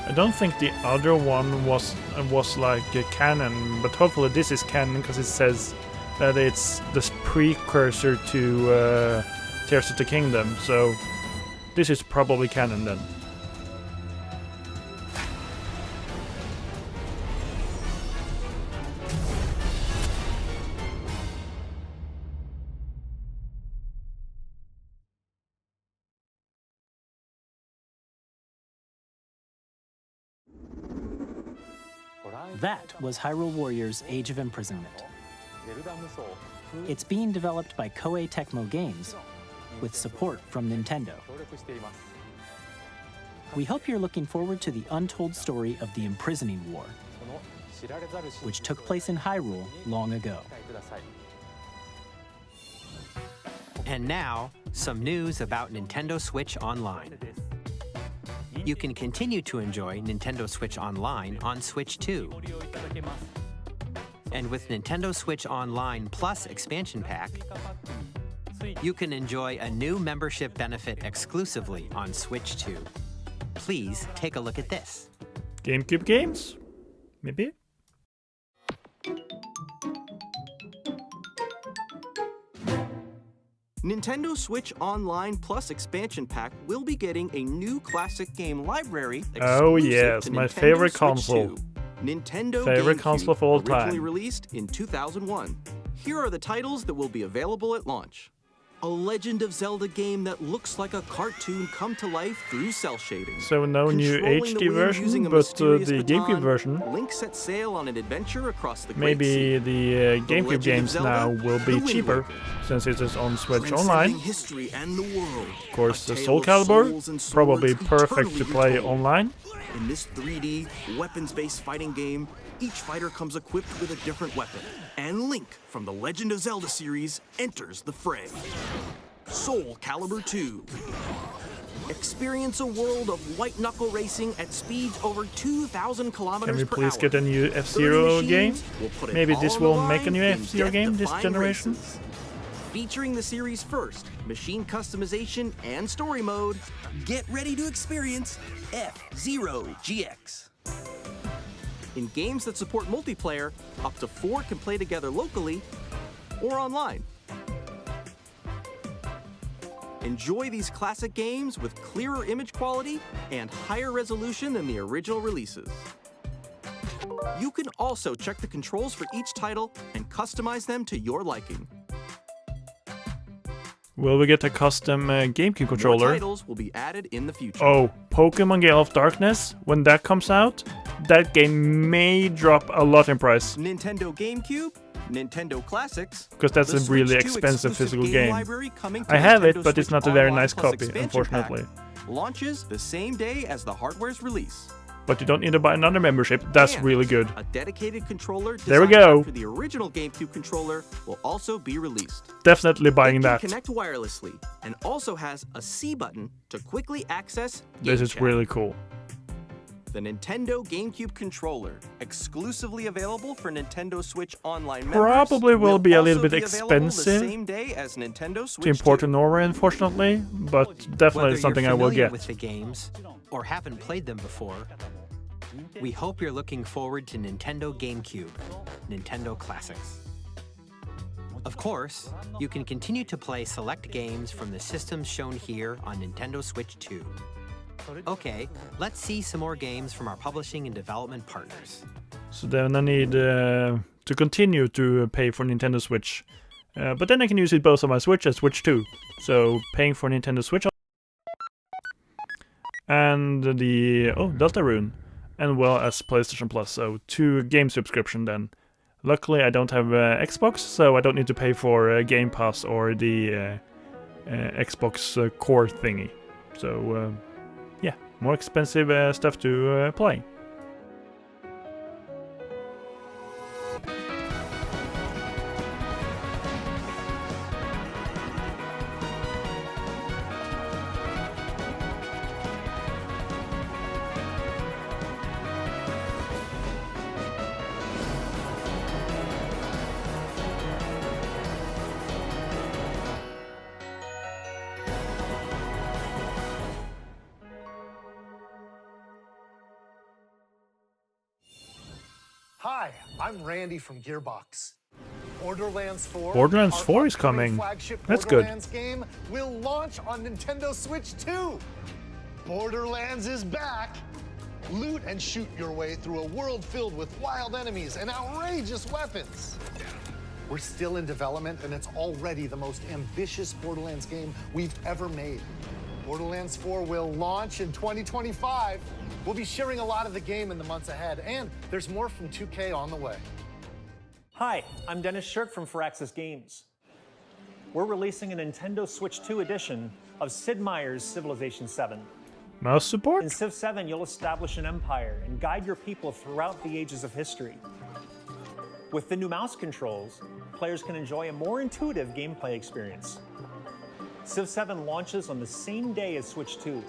I don't think the other one was like canon, but hopefully this is canon because it says that it's this precursor to Tears of the Kingdom. So this is probably canon then. That was Hyrule Warriors Age of Imprisonment. It's being developed by Koei Tecmo Games with support from Nintendo. We hope you're looking forward to the untold story of the Imprisoning War, which took place in Hyrule long ago. And now, some news about Nintendo Switch Online. You can continue to enjoy Nintendo Switch Online on Switch 2. And with Nintendo Switch Online Plus expansion pack, you can enjoy a new membership benefit exclusively on Switch 2. Please take a look at this. GameCube games? Maybe? Nintendo Switch Online Plus expansion pack will be getting a new classic game library Oh exclusive yes, to my Nintendo favorite Switch console. 2. Nintendo Favorite GameCube, console of all time. originally released in 2001. Here are the titles that will be available at launch. A Legend of Zelda game that looks like a cartoon come to life through cell shading. So no new Controlling the HD wind version, using a but mysterious the baton, GameCube version. Link sets sail on an adventure across the Great Maybe Sea. the GameCube Legend of games Zelda, now will The be Wind cheaper Waker. since it is on Switch Transcending Online. history and the world. Of course, A the tale Soul of Calibur, souls and probably swords perfect to eternally play retold. online. In this 3D, weapons-based fighting game, each fighter comes equipped with a different weapon. And Link from the Legend of Zelda series enters the fray. Soul Calibur 2. Experience a world of white-knuckle racing at speeds over 2,000 kilometers Can we per please hour. get a new 30 F-Zero game? machines will put it Maybe all this on the will make a line new in F-Zero game this death-defying generation? races. Featuring the series' first machine customization and story mode, get ready to experience F-Zero GX. In games that support multiplayer, up to 4 can play together locally or online. Enjoy these classic games with clearer image quality and higher resolution than the original releases. You can also check the controls for each title and customize them to your liking. Will we get a custom GameCube More controller? titles will be added in the future. Oh, Pokemon Gale of Darkness, when that comes out, that game may drop a lot in price. Nintendo GameCube, Nintendo Classics. Because that's the a really Switch 2 expensive exclusive physical game. library coming to I have Nintendo it, but it's Switch not a very Online nice Plus copy, expansion unfortunately. pack, launches the same day as the hardware's release. But you don't need to buy another membership. That's And really good. A dedicated controller There we designed go. after the original GameCube controller will also be released. Definitely buying It that. can connect wirelessly and also has a C button to quickly access This Game is Chat. really cool. The Nintendo GameCube controller, exclusively available for Nintendo Switch Online members, Probably will be a little also bit be available expensive the same day as Nintendo Switch to import 2. to Norway, unfortunately, but definitely Whether something you're I will familiar get. with the games or haven't played them before, we hope you're looking forward to Nintendo GameCube, Nintendo Classics. Of course, you can continue to play select games from the systems shown here on Nintendo Switch 2. Okay, let's see some more games from our publishing and development partners. So then I need to continue to pay for Nintendo Switch. But then I can use it both on my Switch and Switch 2. So paying for Nintendo Switch and the Deltarune, and well as PlayStation Plus. So 2 game subscription then. Luckily I don't have Xbox, so I don't need to pay for Game Pass or the Xbox Core thingy. So yeah, more expensive stuff to play. Hi, I'm Randy from Gearbox. Borderlands 4. Borderlands our 4 is upcoming coming. Flagship That's good. Borderlands game will launch on Nintendo Switch 2. Borderlands is back. Loot and shoot your way through a world filled with wild enemies and outrageous weapons. We're still in development, and it's already the most ambitious Borderlands game we've ever made. Borderlands 4 will launch in 2025. We'll be sharing a lot of the game in the months ahead, and there's more from 2K on the way. Hi, I'm Dennis Shirk from Firaxis Games. We're releasing a Nintendo Switch 2 edition of Sid Meier's Civilization 7. Mouse support? In Civ 7, you'll establish an empire and guide your people throughout the ages of history. With the new mouse controls, players can enjoy a more intuitive gameplay experience. Civ 7 launches on the same day as Switch 2.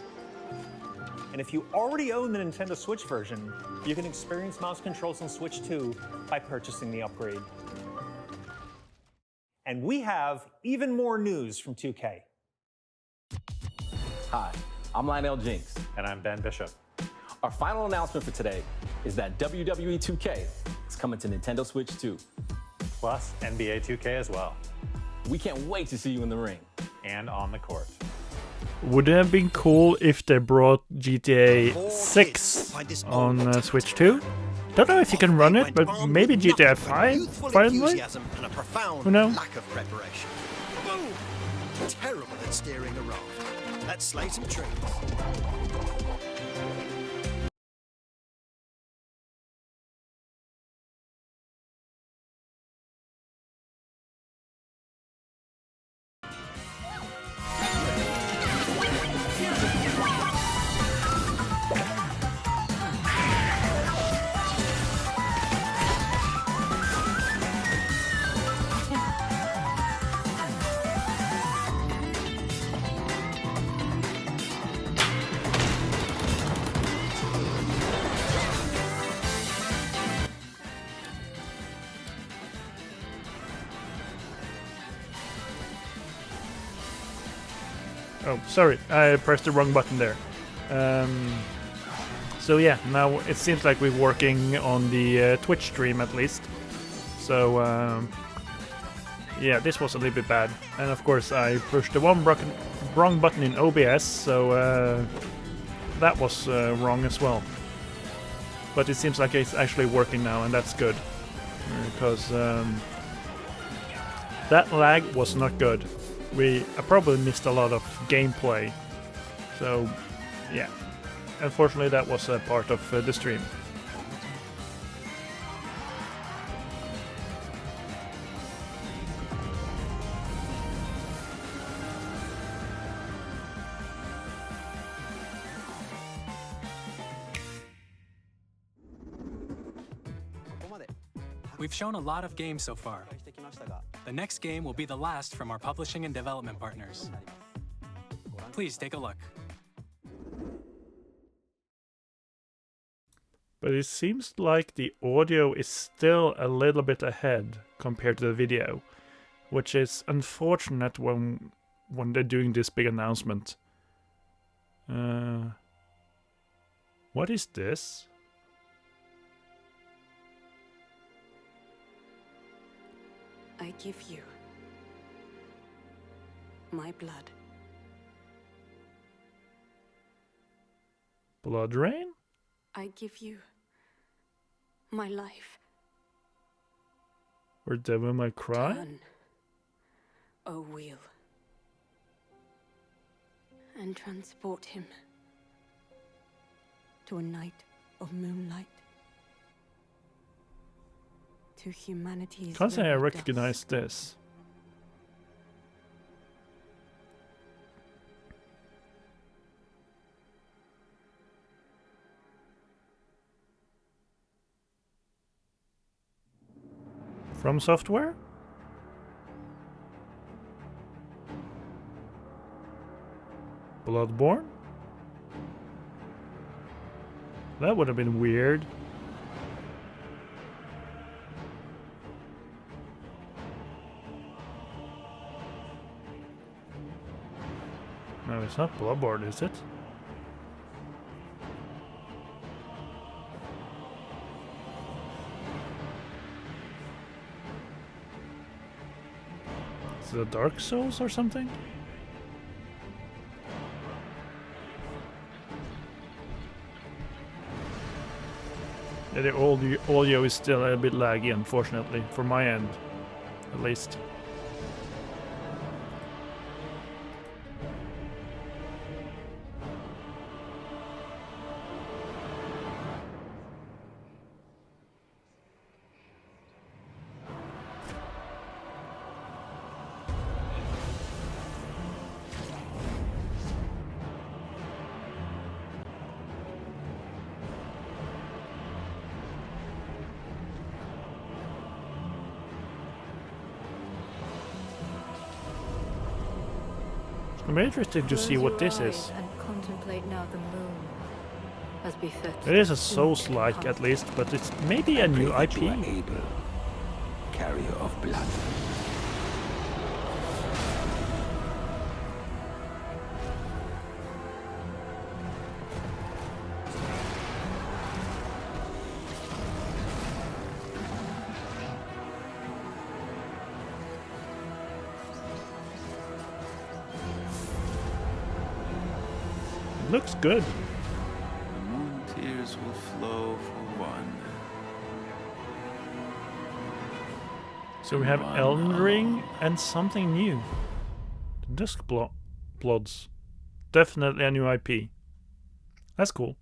And if you already own the Nintendo Switch version, you can experience mouse controls on Switch 2 by purchasing the upgrade. And we have even more news from 2K. Hi, I'm Lionel Jinks. And I'm Ben Bishop. Our final announcement for today is that WWE 2K is coming to Nintendo Switch 2. Plus NBA 2K as well. We can't wait to see you in the ring. And on the court. Would it have been cool if they brought GTA 6 on Switch 2? Don't know if you can run it, but maybe GTA 5 finally? Who knows? Lack of preparation. Boom! Terrible at steering a raft. Let's slay some trees. Oh, sorry, I pressed the wrong button there. So yeah, now it seems like we're working on the Twitch stream at least. So yeah, this was a little bit bad. And of course I pushed the wrong button in OBS, so that was wrong as well. But it seems like it's actually working now, and that's good. Because that lag was not good. I probably missed a lot of gameplay. So yeah, unfortunately that was a part of the stream. We've shown a lot of games so far. The next game will be the last from our publishing and development partners. Please take a look. But it seems like the audio is still a little bit ahead compared to the video, which is unfortunate when they're doing this big announcement. What is this? I give you my blood. Blood rain? I give you my life. Or Devil May Cry? Turn a wheel and transport him to a night of moonlight, to humanity's Can't say I very recognize dust. this. From Software? Bloodborne? That would have been weird. No, it's not Bloodborne, is it? Is it a Dark Souls or something? Yeah, the audio is still a bit laggy, unfortunately, for my end, at least. It'll be interesting to see what this is. And contemplate now the moon, as befits. It is a Souls-like at least, but it's maybe a new IP. Carrier of blood. Looks good. The moon tears will flow for one. So we have Elden Ring and something new. The Dusk Bloods. Definitely a new IP. That's cool.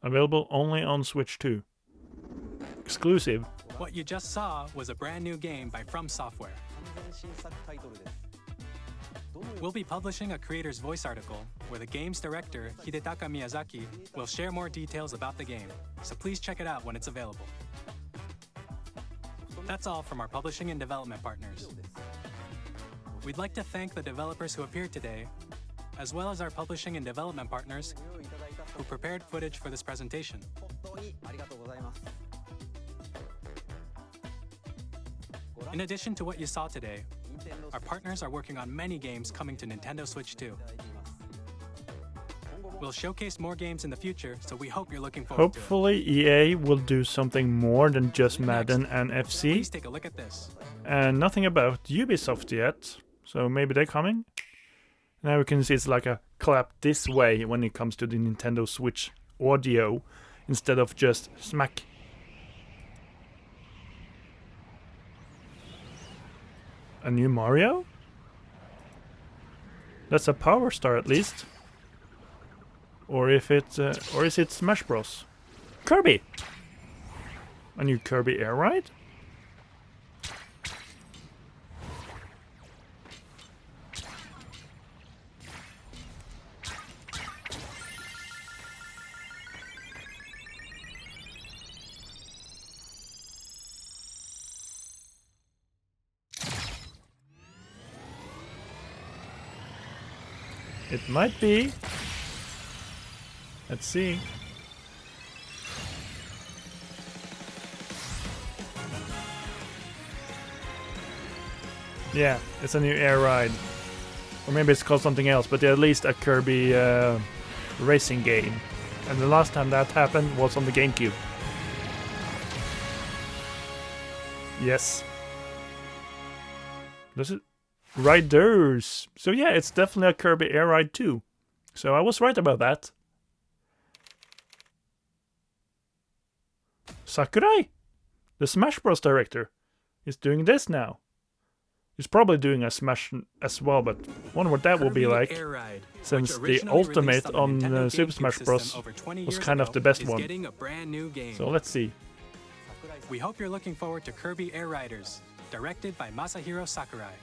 Available only on Switch 2. Exclusive. What you just saw was a brand new game by From Software. We'll be publishing a creator's voice article where the game's director, Hidetaka Miyazaki, will share more details about the game, so please check it out when it's available. That's all from our publishing and development partners. We'd like to thank the developers who appeared today, as well as our publishing and development partners who prepared footage for this presentation. In addition to what you saw today, our partners are working on many games coming to Nintendo Switch 2. We'll showcase more games in the future, so we hope you're looking forward to it. Hopefully EA will do something more than just Madden and FC. Please take a look at this. And nothing about Ubisoft yet, so maybe they're coming. Now we can see it's like a clap this way when it comes to the Nintendo Switch audio, instead of just smack. A new Mario? That's a Power Star at least. Or if it's or is it Smash Bros? Kirby. A new Kirby Air Ride? It might be. Let's see. Yeah, it's a new air ride. Or maybe it's called something else, but at least a Kirby racing game. And the last time that happened was on the GameCube. Yes. Does it? Riders. So yeah, it's definitely a Kirby Air Ride too. So I was right about that. Sakurai, the Smash Bros. Director, is doing this now. He's probably doing a Smash as well, but wonder what that will be like. Since the Ultimate on Super Smash Bros. Was kind of the best one. So let's see. We hope you're looking forward to Kirby Air Riders, directed by Masahiro Sakurai.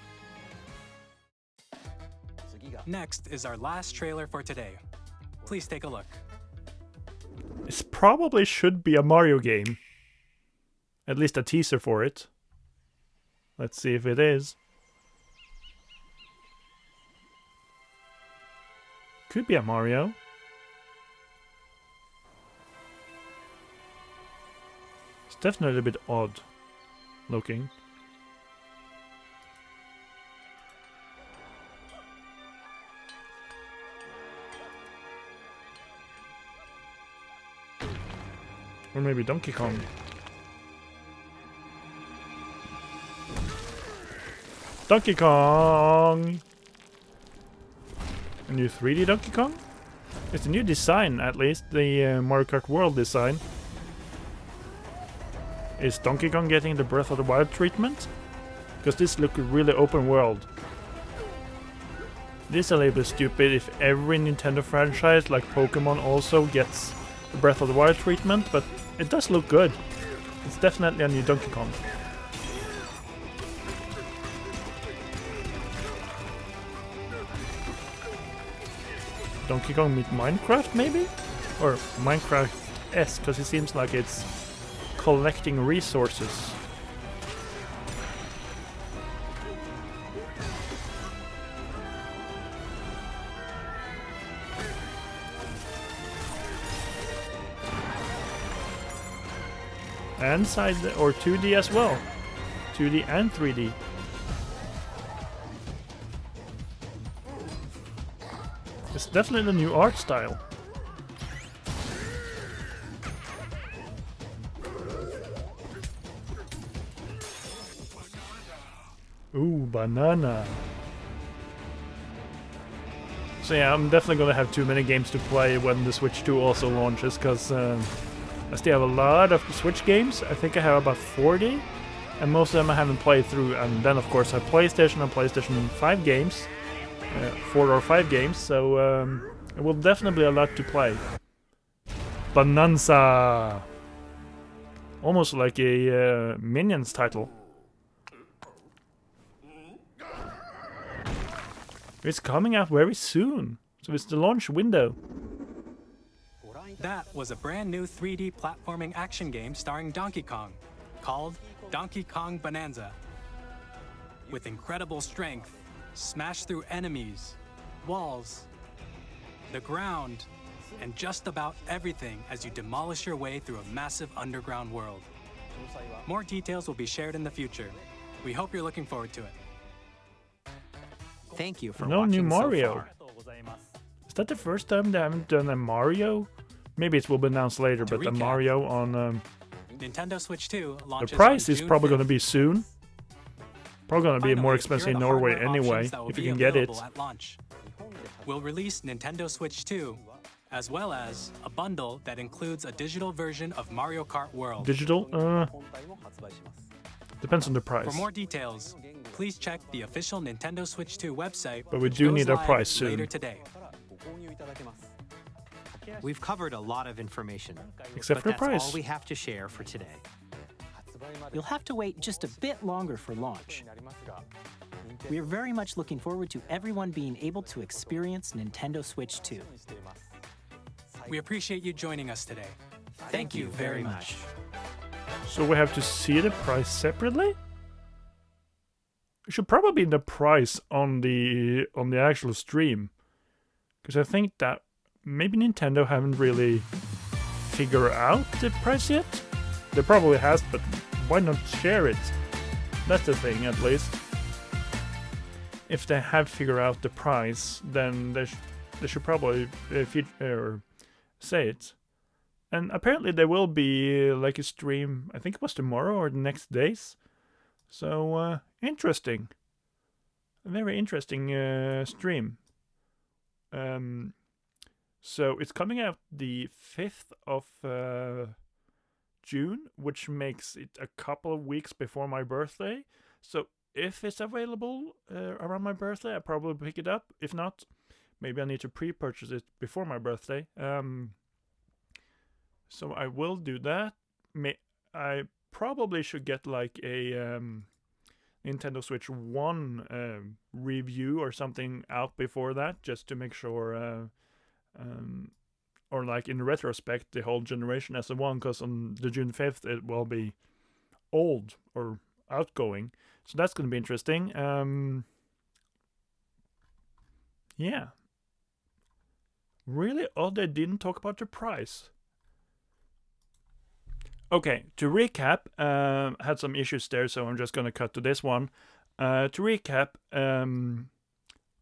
Next is our last trailer for today. Please take a look. It probably should be a Mario game. At least a teaser for it. Let's see if it is. Could be a Mario. It's definitely a bit odd looking. Or maybe Donkey Kong. Donkey Kong! A new 3D Donkey Kong? It's a new design, at least. The Mario Kart World design. Is Donkey Kong getting the Breath of the Wild treatment? Because this looks really open world. This is a little bit stupid if every Nintendo franchise, like Pokemon, also gets the Breath of the Wild treatment, but it does look good. It's definitely a new Donkey Kong. Donkey Kong meet Minecraft, maybe? Or Minecraft-esque, because it seems like it's collecting resources. And side or 2D as well. 2D and 3D. It's definitely the new art style. Ooh, banana. So yeah, I'm definitely gonna have too many games to play when the Switch 2 also launches, because I still have a lot of Switch games. I think I have about 40, and most of them I haven't played through. And then of course I have PlayStation and PlayStation 5 games, 4 or 5 games, so it will definitely be a lot to play. Bonanza! Almost like a Minions title. It's coming out very soon, so it's the launch window. That was a brand new 3D platforming action game starring Donkey Kong, called Donkey Kong Bonanza. With incredible strength, smash through enemies, walls, the ground, and just about everything as you demolish your way through a massive underground world. More details will be shared in the future. We hope you're looking forward to it. Thank you for no watching new Mario. So far. Is that the first time they haven't done a Mario? Maybe it will be announced later, but the Mario on Nintendo Switch 2 launches. The price on is June probably 5th. going to be soon. Probably going to be Finally, more here expensive are in the Norway hardware anyway, options that will if you be can get it. available at launch. We'll release Nintendo Switch 2, as well as a bundle that includes a digital version of Mario Kart World. Digital? Depends on the price. For more details, please check the official Nintendo Switch 2 website. But we which do goes need a live price soon. later today. We've covered a lot of information, Except but for that's price. all we have to share for today. you'll have to wait just a bit longer for launch. We are very much looking forward to everyone being able to experience Nintendo Switch 2. We appreciate you joining us today. Thank you very much. So we have to see the price separately? It should probably be the price on the actual stream. Because I think that maybe Nintendo haven't really figured out the price yet. They probably has, but why not share it? That's the thing, at least. If they have figured out the price, then they should probably say it. And apparently there will be like a stream, I think it was tomorrow or the next days. So, interesting. A very interesting stream. So it's coming out the 5th of June, which makes it a couple of weeks before my birthday. So if it's available around my birthday, I'll probably pick it up. If not, maybe I need to pre-purchase it before my birthday. So I will do that. I probably should get like a Nintendo Switch 1 review or something out before that, just to make sure, or like in retrospect, the whole generation as a one, because on the June 5th it will be old or outgoing. So that's going to be interesting. Yeah. Really odd they didn't talk about the price. Okay, to recap, had some issues there, so I'm just going to cut to this one. To recap,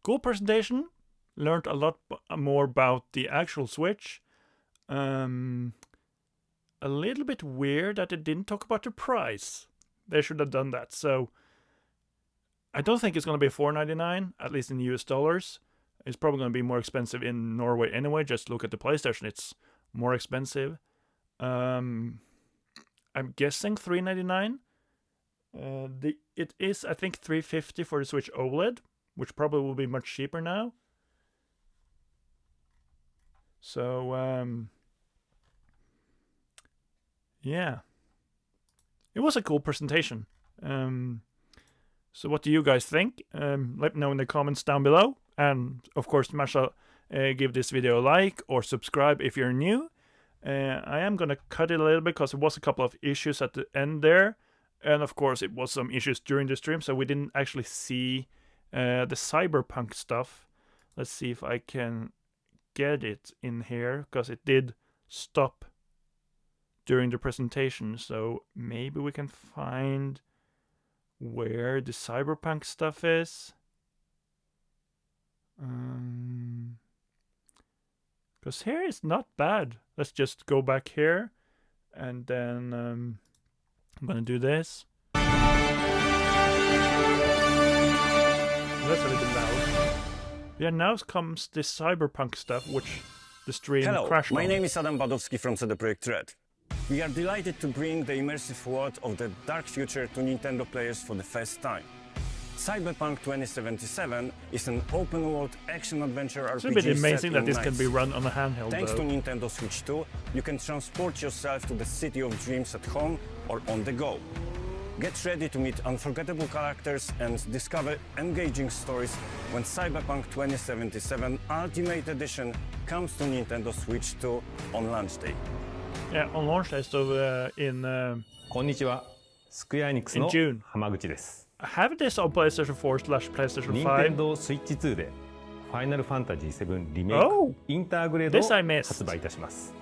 cool presentation. Learned a lot more about the actual Switch. A little bit weird that they didn't talk about the price. They should have done that. So I don't think it's going to be $4.99, at least in US dollars. It's probably going to be more expensive in Norway anyway. Just look at the PlayStation, it's more expensive. I'm guessing $3.99. It is, I think, $3.50 for the Switch OLED, which probably will be much cheaper now. So, yeah. It was a cool presentation. So what do you guys think? Let me know in the comments down below. And, of course, smash give this video a like or subscribe if you're new. I am going to cut it a little bit because there was a couple of issues at the end there. And of course it was some issues during the stream, so we didn't actually see the Cyberpunk stuff. Let's see if I can get it in here, because it did stop during the presentation. So maybe we can find where the Cyberpunk stuff is. Because here it's not bad. Let's just go back here. And then I'm going to do this. That's a little loud. Yeah, now comes the Cyberpunk stuff, which the stream crashed on. My name is Adam Badowski from CD Projekt Red. We are delighted to bring the immersive world of the dark future to Nintendo players for the first time. Cyberpunk 2077 is an open-world action-adventure RPG. It's a bit amazing that this can be run on a handheld, Thanks to Nintendo Switch 2, you can transport yourself to the city of dreams at home or on the go. Get ready to meet unforgettable characters and discover engaging stories when Cyberpunk 2077 Ultimate Edition comes to Nintendo Switch 2 on launch day. Yeah, on launch day, so in こんにちは。スクエアエニックスの浜口です。I have this on PlayStation 4/PlayStation 5. Nintendo Switch 2で Final Fantasy 7 リメイクインターグレードを発売いたします。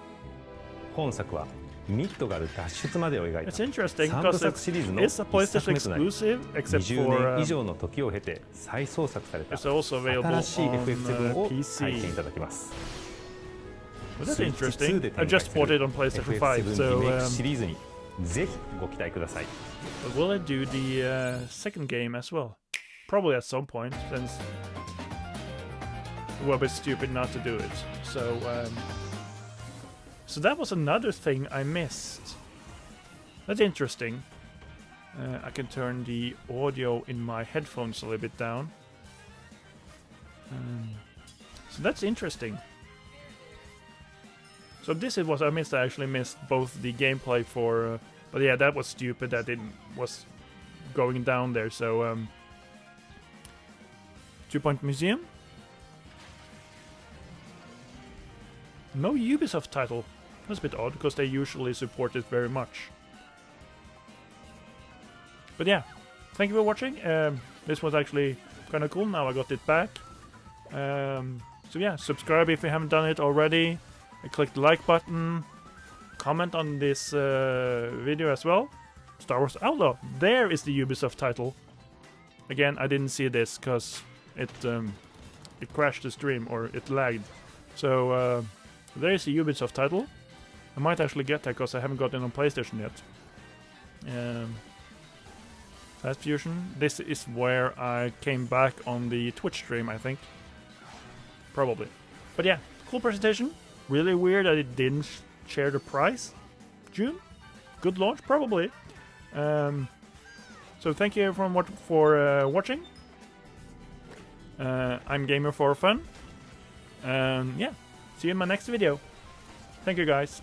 本作はミッドガル脱出までを描いた3部作シリーズの1作目となり、20年以上の時を経て再創作された新しい FF7 を体験いただけます。Well, that's interesting. I just bought it on PlayStation 5, so シリーズにぜひご期待ください。But will I do the second game as well? Probably at some point, since it would be stupid not to do it. So, so that was another thing I missed. That's interesting. I can turn the audio in my headphones a little bit down. So that's interesting. So this is what I missed. I actually missed both the gameplay for But yeah, that was stupid that it was going down there. So 2 Point Museum. No Ubisoft title. That's a bit odd because they usually support it very much. But yeah, thank you for watching. This was actually kind of cool. Now I got it back. So yeah, subscribe if you haven't done it already. Click the like button. Comment on this video as well. Star Wars Outlaw. There is the Ubisoft title. Again, I didn't see this because it crashed the stream, or it lagged. So there is the Ubisoft title. I might actually get that because I haven't got it on PlayStation yet. Fast Fusion. This is where I came back on the Twitch stream, I think. Probably. But yeah, cool presentation. Really weird that it didn't share the price. June? Good launch, probably. So thank you everyone for watching. I'm Gamer for Fun. Yeah, see you in my next video. Thank you guys.